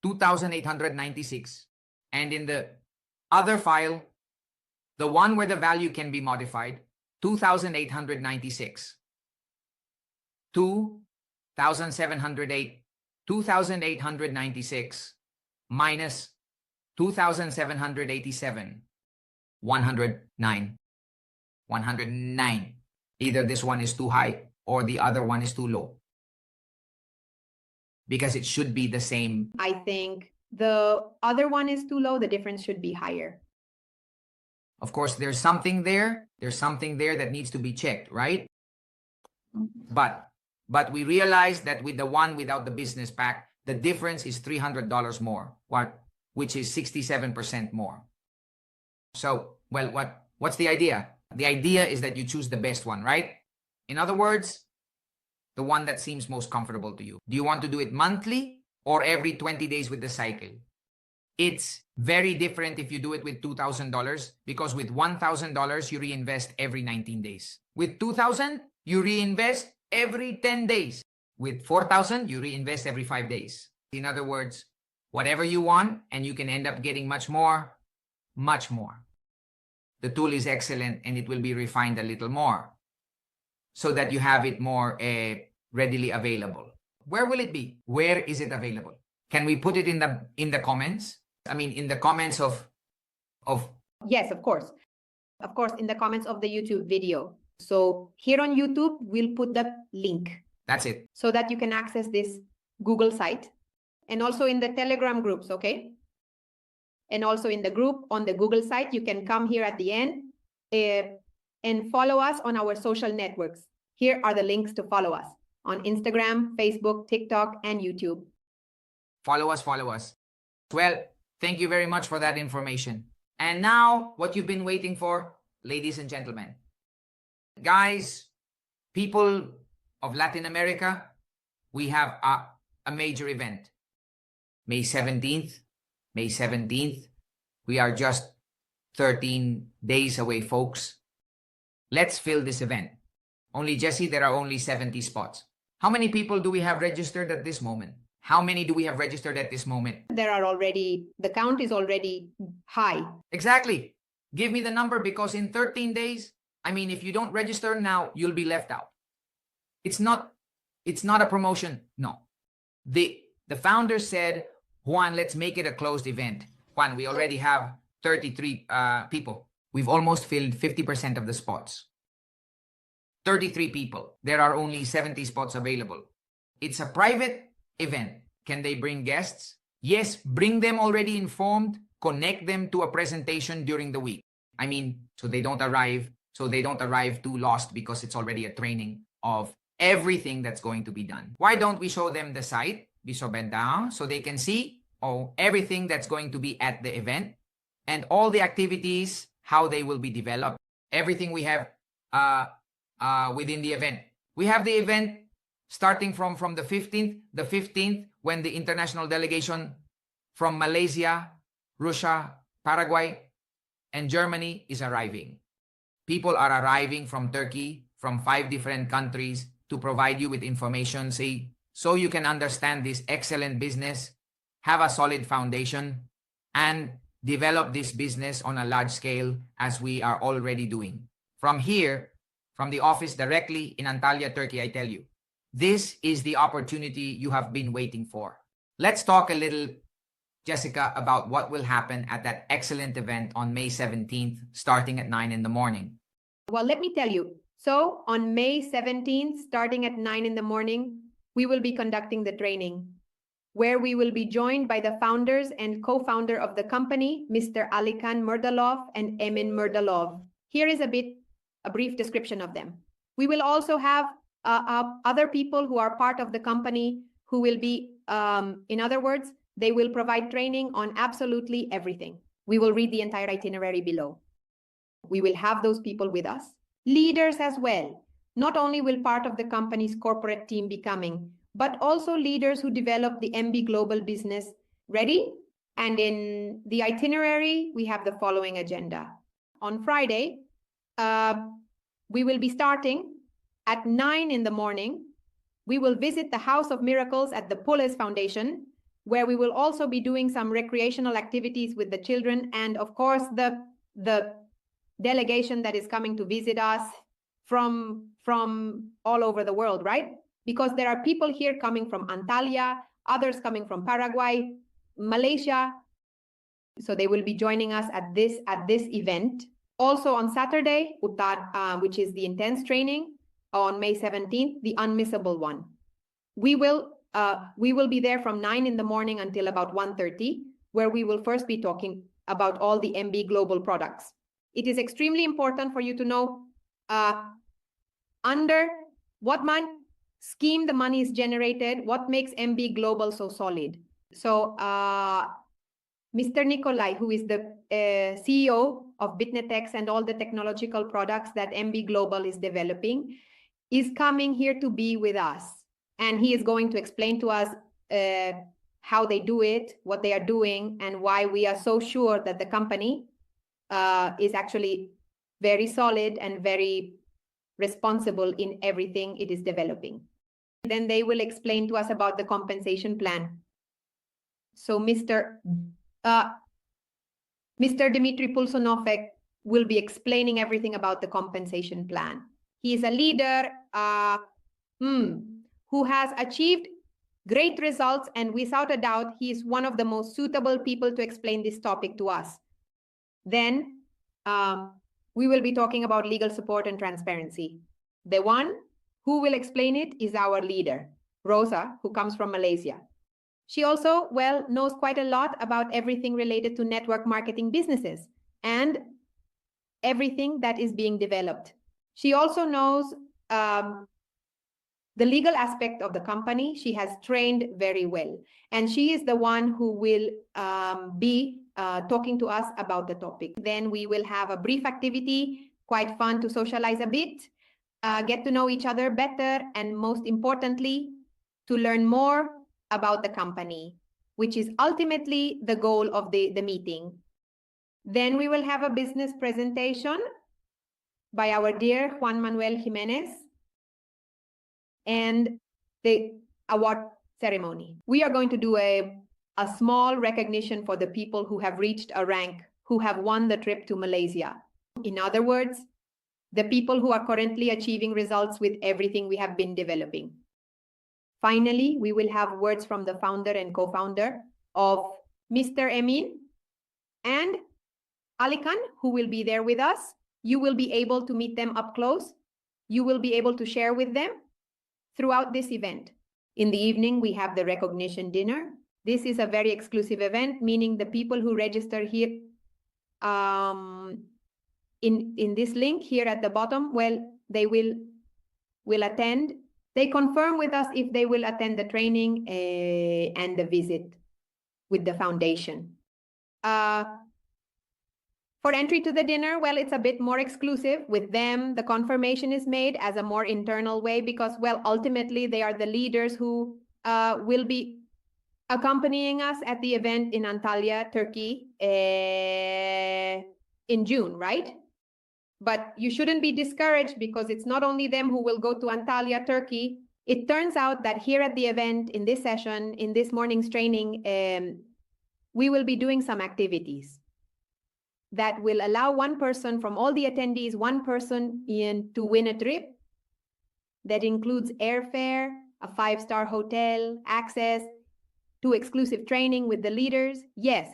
2,896. And in the other file, the one where the value can be modified, 2,896. 2,708. 2,896 minus 2,787. 109. 109. Either this one is too high or the other one is too low. Because it should be the same. I think the other one is too low. The difference should be higher. Of course, there's something there. There's something there that needs to be checked, right? But we realize that with the one without the business pack, the difference is $300 more, which is 67% more. So, well, what's the idea? The idea is that you choose the best one, right? In other words, the one that seems most comfortable to you. Do you want to do it monthly or every 20 days with the cycle? It's very different if you do it with $2,000 because with $1,000, you reinvest every 19 days. With $2,000, you reinvest every 10 days. With $4,000, you reinvest every 5 days. In other words, whatever you want, and you can end up getting much more, much more. The tool is excellent and it will be refined a little more so that you have it more readily available. Where will it be? Where is it available? Can we put it in the comments? I mean, in the comments of... Yes, of course. Of course, in the comments of the YouTube video. So here on YouTube, we'll put the link. That's it. So that you can access this Google site and also in the Telegram groups, okay? And also in the group on the Google site, you can come here at the end and follow us on our social networks. Here are the links to follow us. on Instagram, Facebook, TikTok, and YouTube. Follow us, follow us. Well, thank you very much for that information. And now, what you've been waiting for, ladies and gentlemen. Guys, people of Latin America, we have a major event. May 17th. May 17th. We are just 13 days away, folks. Let's fill this event. Only, Jesse, there are only 70 spots. How many people do we have registered at this moment? How many do we have registered at this moment? There are already, the count is already high. Exactly. Give me the number, because in 13 days, I mean, if you don't register now, you'll be left out. It's not a promotion. No. The founder said, Juan, let's make it a closed event. Juan, we already have 33 people. We've almost filled 50% of the spots. 33 people. There are only 70 spots available. It's a private event. Can they bring guests? Yes, bring them already informed. Connect them to a presentation during the week. I mean, so they don't arrive too lost, because it's already a training of everything that's going to be done. Why don't we show them the site, Bisobenda, so they can see everything that's going to be at the event and all the activities, how they will be developed, everything we have within the event. We have the event starting from the 15th, when the international delegation from Malaysia, Russia, Paraguay, and Germany is arriving. People are arriving from Turkey, from 5 different countries, to provide you with information, so you can understand this excellent business, have a solid foundation, and develop this business on a large scale, as we are already doing. From here, from the office directly in Antalya, Turkey, I tell you, this is the opportunity you have been waiting for. Let's talk a little, Jessica, about what will happen at that excellent event on May 17th, starting at 9 in the morning. Well, let me tell you. So on May 17th, starting at 9 in the morning, we will be conducting the training, where we will be joined by the founders and co-founder of the company, Mr. Alikan Murdalov and Emin Murdalov. Here is a brief description of them. We will also have other people who are part of the company who will be, in other words, they will provide training on absolutely everything. We will read the entire itinerary below. We will have those people with us. Leaders as well. Not only will part of the company's corporate team be coming, but also leaders who develop the NV Global business. Ready? And in the itinerary, we have the following agenda. On Friday, we will be starting at 9 in the morning. We will visit the House of Miracles at the Pules Foundation, where we will also be doing some recreational activities with the children, and of course the delegation that is coming to visit us from all over the world, right? Because there are people here coming from Antalya, others coming from Paraguay, Malaysia. So they will be joining us at this event. Also on Saturday, which is the intense training, on May 17th, the unmissable one. We will be there from 9 in the morning until about 1:30, where we will first be talking about all the NV Global products. It is extremely important for you to know under what scheme the money is generated, what makes NV Global so solid. So Mr. Nikolai, who is the CEO of BITNEVEX and all the technological products that NV Global is developing, is coming here to be with us. And he is going to explain to us how they do it, what they are doing, and why we are so sure that the company is actually very solid and very responsible in everything it is developing. Then they will explain to us about the compensation plan. So Mr. Dmitry Pulsonovek will be explaining everything about the compensation plan. He is a leader who has achieved great results, and without a doubt, he is one of the most suitable people to explain this topic to us. Then we will be talking about legal support and transparency. The one who will explain it is our leader, Rosa, who comes from Malaysia. She also, knows quite a lot about everything related to network marketing businesses and everything that is being developed. She also knows the legal aspect of the company, she has trained very well. And she is the one who will be talking to us about the topic. Then we will have a brief activity, quite fun to socialize a bit, get to know each other better, and most importantly, to learn more about the company, which is ultimately the goal of the meeting. Then we will have a business presentation by our dear Juan Manuel Jimenez and the award ceremony. We are going to do a small recognition for the people who have reached a rank, who have won the trip to Malaysia. In other words, the people who are currently achieving results with everything we have been developing. Finally, we will have words from the founder and co-founder of Mr. Emin and Alikan, who will be there with us. You will be able to meet them up close. You will be able to share with them throughout this event. In the evening, we have the recognition dinner. This is a very exclusive event, meaning the people who register here in this link here at the bottom, well, they will attend. They confirm with us if they will attend the training and the visit with the foundation. For entry to the dinner, well, it's a bit more exclusive. With them, the confirmation is made as a more internal way because, well, ultimately, they are the leaders who will be accompanying us at the event in Antalya, Turkey in June, right? But you shouldn't be discouraged because it's not only them who will go to Antalya, Turkey. It turns out that here at the event, in this session, in this morning's training, we will be doing some activities that will allow one person from all the attendees, one person to win a trip that includes airfare, a 5-star hotel, access to exclusive training with the leaders. Yes,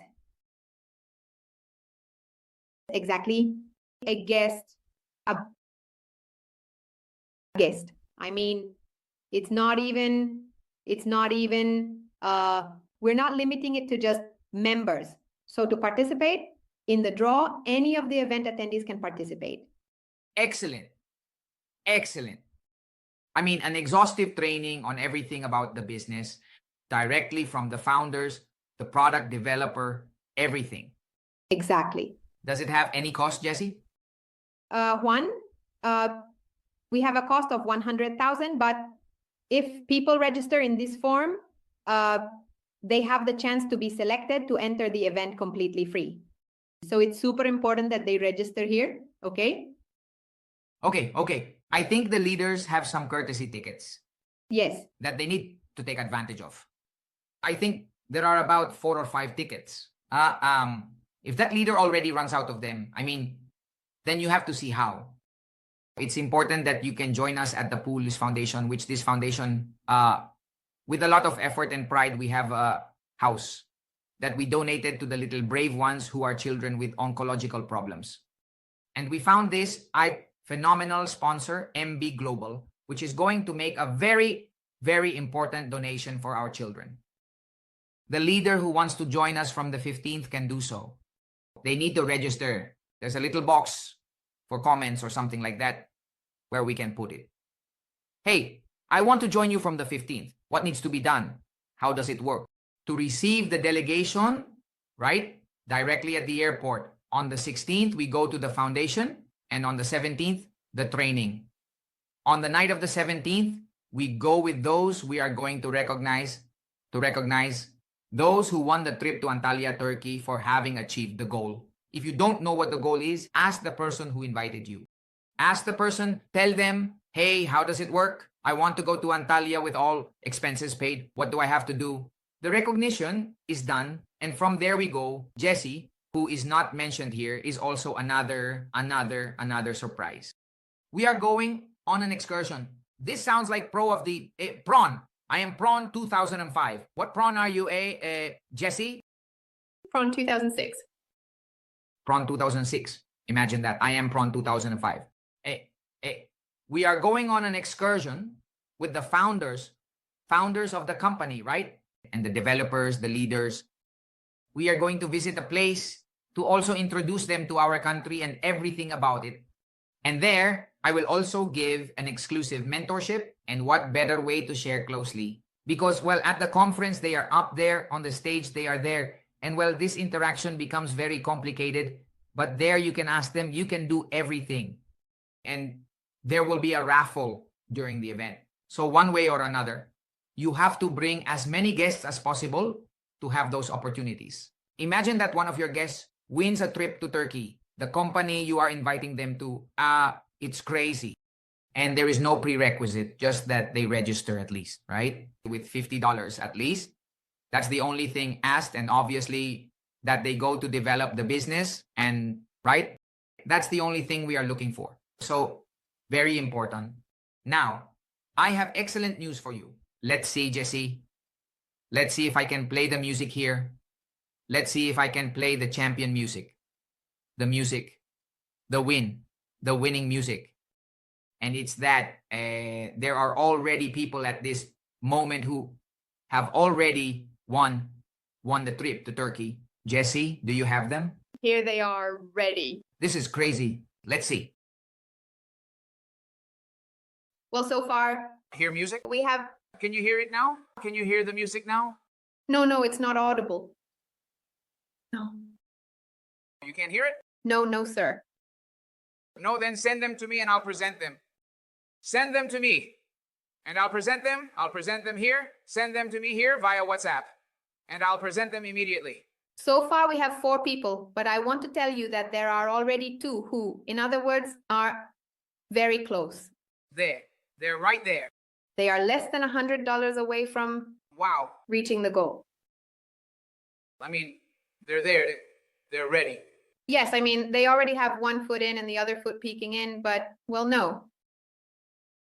exactly. A guest. I mean, it's not even, we're not limiting it to just members. So to participate in the draw, any of the event attendees can participate. Excellent. Excellent. I mean, an exhaustive training on everything about the business, directly from the founders, the product developer, everything. Exactly. Does it have any cost, Jessie? Juan, we have a cost of 100,000, but if people register in this form, they have the chance to be selected to enter the event completely free. So it's super important that they register here, okay? Okay. I think the leaders have some courtesy tickets. Yes. That they need to take advantage of. I think there are about 4 or 5 tickets. If that leader already runs out of them, I mean, then you have to see how. It's important that you can join us at the Pools Foundation, which this foundation, with a lot of effort and pride, we have a house that we donated to the little brave ones who are children with oncological problems. And we found this phenomenal sponsor, NV Global, which is going to make a very, very important donation for our children. The leader who wants to join us from the 15th can do so. They need to register. There's a little box for comments or something like that where we can put it. Hey, I want to join you from the 15th. What needs to be done? How does it work? To receive the delegation, right, directly at the airport. On the 16th, we go to the foundation, and on the 17th, the training. On the night of the 17th, we go with those we are going to recognize those who won the trip to Antalya, Turkey for having achieved the goal. If you don't know what the goal is, ask the person who invited you. Ask the person, tell them, hey, how does it work? I want to go to Antalya with all expenses paid. What do I have to do? The recognition is done, and from there we go. Jessie, who is not mentioned here, is also another surprise. We are going on an excursion. This sounds like prawn. I am prawn 2005. What prawn are you, Jessie? Prawn 2006. Prawn 2006. Imagine that. I am prawn 2005. We are going on an excursion with the founders of the company, right? And the developers, the leaders. We are going to visit a place to also introduce them to our country and everything about it. And there, I will also give an exclusive mentorship, and what better way to share closely? Because, well, at the conference, they are up there on the stage, they are there. And well, this interaction becomes very complicated, but there you can ask them, you can do everything. And there will be a raffle during the event. So one way or another, you have to bring as many guests as possible to have those opportunities. Imagine that one of your guests wins a trip to Turkey. The company you are inviting them to, it's crazy. And there is no prerequisite, just that they register at least, right? With $50 at least. That's the only thing asked. And obviously that they go to develop the business and, right? That's the only thing we are looking for. So very important. Now, I have excellent news for you. Let's see, Jesse. Let's see if I can play the music here. Let's see if I can play the champion music. The music, the winning music. And it's that there are already people at this moment who have already won the trip to Turkey. Jesse, do you have them? Here they are, ready. This is crazy. Let's see. Well, so far, Hear music? we have... Can you hear it now? Can you hear the music now? No, it's not audible. No. You can't hear it? No, sir. No, then send them to me and I'll present them. Send them to me and I'll present them. I'll present them here. Send them to me here via WhatsApp and I'll present them immediately. So far, we have 4 people, but I want to tell you that there are already 2 who, in other words, are very close. There. They're right there. They are less than $100 away from Wow. reaching the goal. I mean, they're there. They're ready. Yes, I mean, they already have one foot in and the other foot peeking in, but, well, no.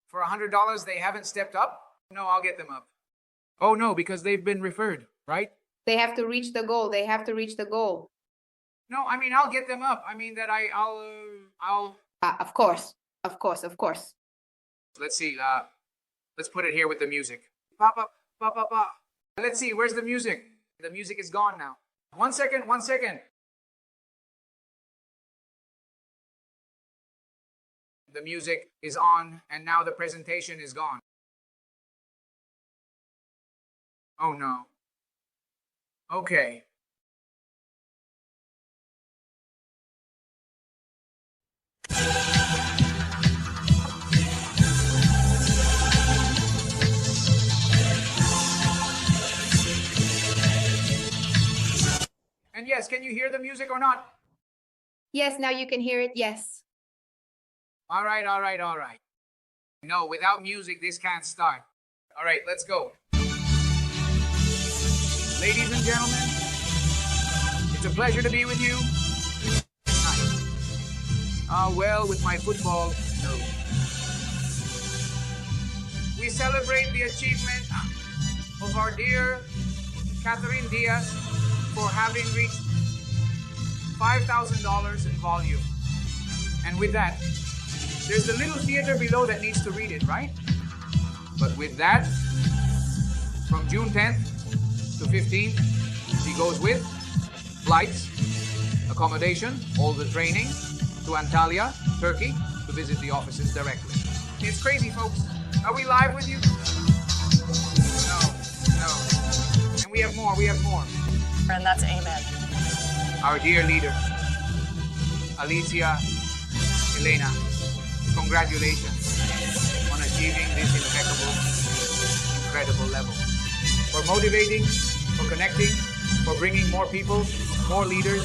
For $100, they haven't stepped up? No, I'll get them up. Oh, no, because they've been referred, right? They have to reach the goal. They have to reach the goal. No, I mean, I'll get them up. I mean that I'll... Of course. Let's see. Let's put it here with the music. Pop, pop, pop, pop, pop. Let's see. Where's the music? The music is gone now. 1 second. 1 second. The music is on, and now the presentation is gone. Oh no. Okay. And yes, can you hear the music or not? Yes, now you can hear it. Yes. All right. No, without music, this can't start. All right, let's go. Ladies and gentlemen, it's a pleasure to be with you. Well, with my football, no. We celebrate the achievement of our dear Catherine Diaz for having reached $5,000 in volume. And with that, there's the little theater below that needs to read it, right? But with that, from June 10th to 15th, she goes with flights, accommodation, all the training to Antalya, Turkey, to visit the offices directly. It's crazy, folks. Are we live with you? No. And we have more. And that's amen. Our dear leader, Alicia Elena, congratulations on achieving this incredible level. For motivating, for connecting, for bringing more people, more leaders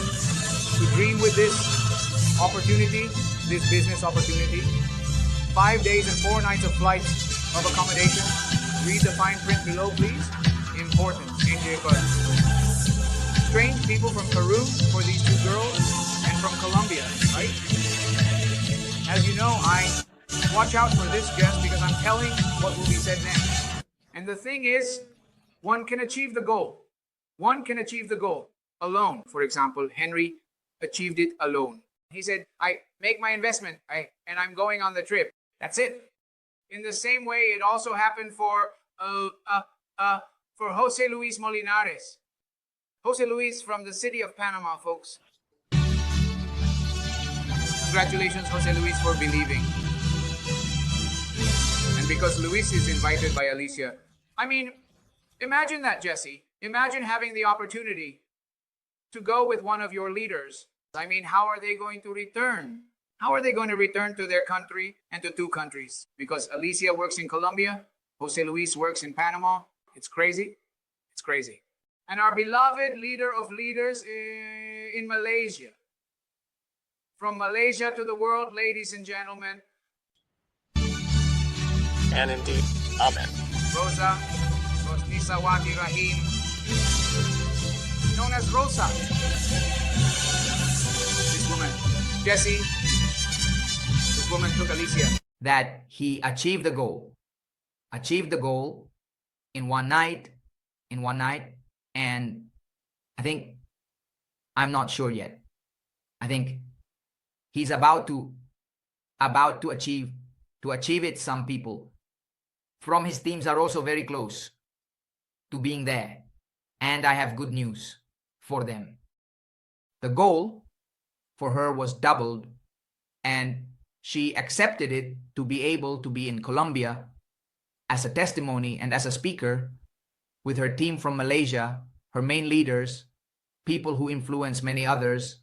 to dream with this opportunity, this business opportunity. 5 days and 4 nights of flights of accommodation. Read the fine print below, please. Important. Strange people from Peru for these 2 girls and from Colombia, right? As you know, I watch out for this guest because I'm telling what will be said next. And the thing is, one can achieve the goal. One can achieve the goal alone. For example, Henry achieved it alone. He said, I make my investment and I'm going on the trip. That's it. In the same way, it also happened for Jose Luis Molinares. Jose Luis from the city of Panama, folks. Congratulations, Jose Luis, for believing. And because Luis is invited by Alicia, I mean, imagine that, Jesse. Imagine having the opportunity to go with one of your leaders. I mean, how are they going to return? How are they going to return to their country and to two countries? Because Alicia works in Colombia, Jose Luis works in Panama. It's crazy. It's crazy. And our beloved leader of leaders in Malaysia. From Malaysia to the world, ladies and gentlemen. And indeed, amen. Rosa Rosnisawati Rahim, known as Rosa. This woman, Jesse, this woman took Alicia. That he achieved the goal in one night, and I think, I'm not sure yet. I think he's about to achieve it. Some people from his teams are also very close to being there, and I have good news for them. The goal for her was doubled, and she accepted it to be able to be in Colombia as a testimony and as a speaker with her team from Malaysia, her main leaders, people who influence many others,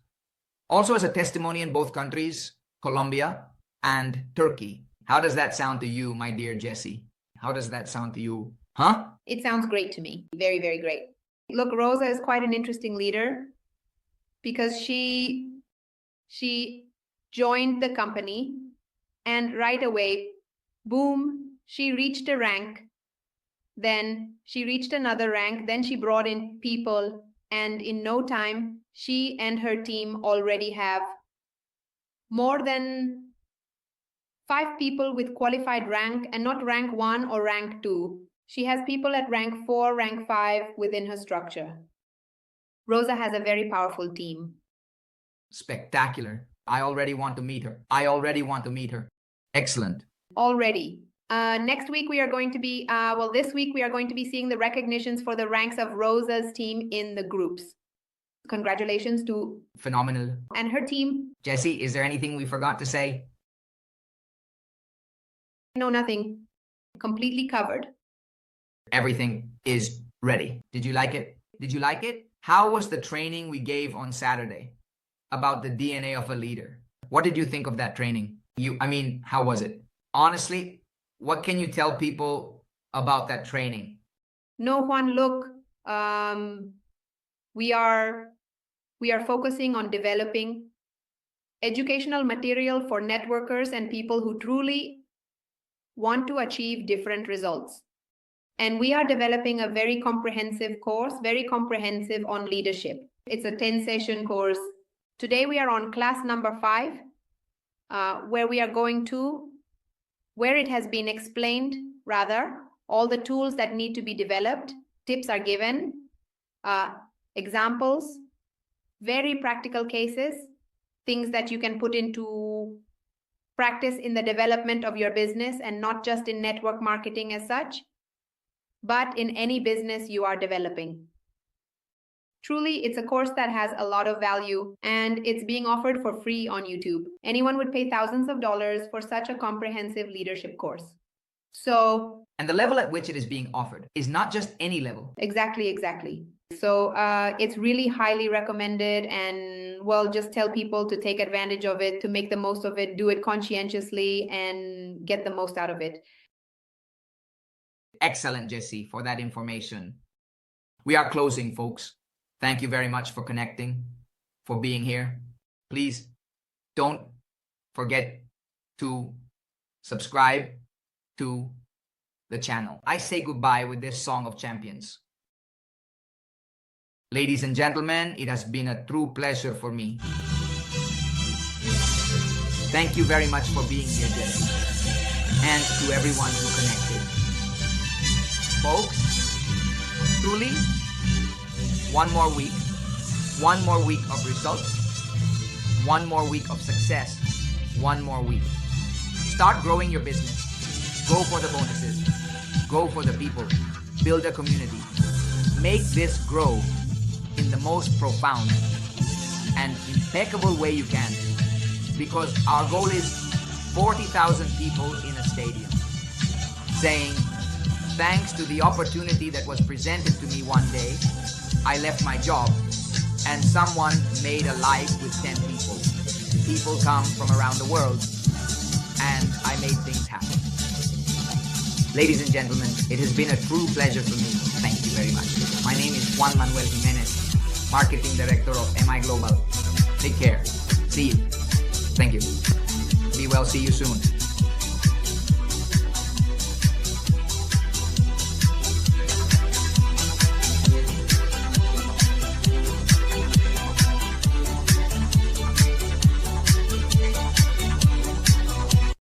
also as a testimony in both countries, Colombia and Turkey. How does that sound to you, my dear Jesse? How does that sound to you? Huh? It sounds great to me. Very, very great. Look, Rosa is quite an interesting leader because she joined the company and right away, boom, she reached a rank. Then she reached another rank. Then she brought in people. And in no time, she and her team already have more than 5 people with qualified rank, and not rank 1 or rank 2. She has people at rank 4, rank 5 within her structure. Rosa has a very powerful team. Spectacular. I already want to meet her. Excellent. Already. Next week we are going to be, this week we are going to be seeing the recognitions for the ranks of Rosa's team in the groups. Congratulations to Phenomenal. and her team. Jesse, is there anything we forgot to say? No, nothing. Completely covered. Everything is ready. Did you like it? How was the training we gave on Saturday about the DNA of a leader? What did you think of that training? How was it? Honestly, what can you tell people about that training? No, Juan, look, we are focusing on developing educational material for networkers and people who truly want to achieve different results. And we are developing a very comprehensive course, very comprehensive on leadership. It's a 10-session course. Today we are on class number 5, where it has been explained, all the tools that need to be developed, tips are given, examples, very practical cases, things that you can put into practice in the development of your business, and not just in network marketing as such, but in any business you are developing. Truly, it's a course that has a lot of value, and it's being offered for free on YouTube. Anyone would pay thousands of dollars for such a comprehensive leadership course. And the level at which it is being offered is not just any level. Exactly. So it's really highly recommended, and just tell people to take advantage of it, to make the most of it, do it conscientiously, and get the most out of it. Excellent, Jesse, for that information. We are closing, folks. Thank you very much for connecting, for being here. Please don't forget to subscribe to the channel. I say goodbye with this song of champions. Ladies and gentlemen, it has been a true pleasure for me. Thank you very much for being here, Jesse, and to everyone who connected. Folks, truly, one more week of results, one more week of success, one more week. Start growing your business. Go for the bonuses. Go for the people. Build a community. Make this grow in the most profound and impeccable way you can. because our goal is 40,000 people in a stadium saying, thanks to the opportunity that was presented to me one day, I left my job and someone made a life with 10 people. People come from around the world and I made things happen. Ladies and gentlemen, it has been a true pleasure for me. Thank you very much. My name is Juan Manuel Jimenez, Marketing Director of NV Global. Take care. See you. Thank you. Be well. See you soon.